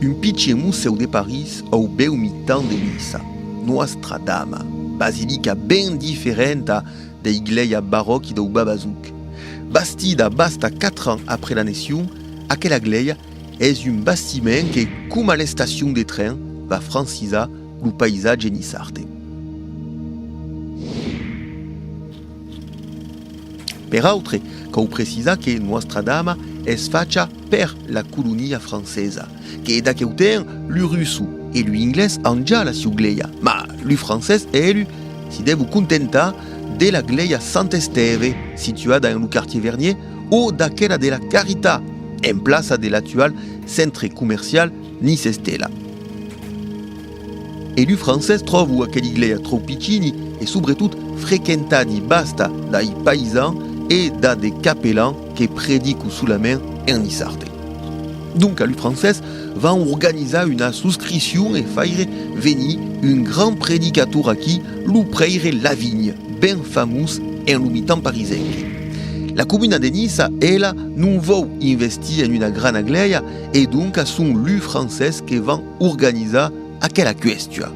un pitchen museu de Paris au bel mitan de Nissa, Nostra Dama, basilica ben differenta da iglesia barocchi do Babazouk. Bastida basta 4 ans après l'annexion, aquella iglesia est un bastiment que, comme à la station de train, va francisar le paysage nissarte. Peraltro, cal precisa que Nostra Dama es fatta per la colonia francesa, que d'aquel temps, le russo et le inglés han già la sua iglesia, ma le francès e lui si devo contentar de la iglesia Sant'Esteve, situada dans le quartier Vernier, o d'aquella de la Carità, en plaça de l'actual centre commercial Nice Stella. E le francès trovo aquella iglesia trop piccini e soprattutto frequentati basta dai paesans e da des capellans che predico sulla main en nissarte. Donc, le français va organiser une souscription et faire venir un grand prédicateur aquí, le prêtre Lavigne, ben fameux en le mitan parisien. La commune de Nice, elle, non va investir en une grande iglesia et donc sont les français qui vont organiser aquella question.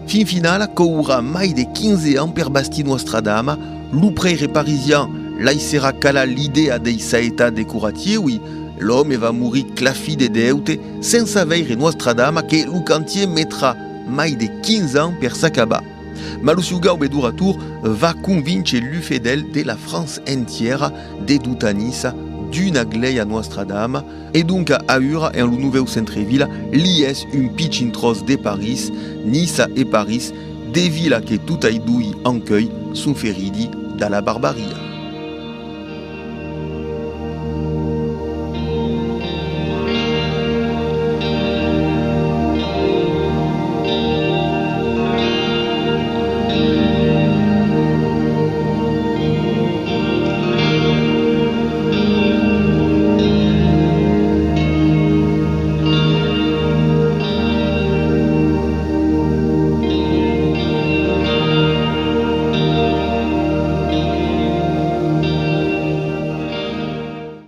Fin final, qu'aura mai de 15 ans per basti Nostra Dama, le prêtre parisien laissera cala l'idée dei saetats décoratifs, oui, l'homme va mourir clafi de deute sans savoir Nostra Dama que le cantier mettra mai de 15 ans per s'acabar. Ma le suo gaube duratur va convaincre le fidèle de la France entière de Nice d'une iglesia Nostra Dama et donc à Ura en le nouveau centre-ville lies un pitchin tros de Paris, Nice et Paris, des villes que tout ai dui en cueil sont feridi dans la barbarie.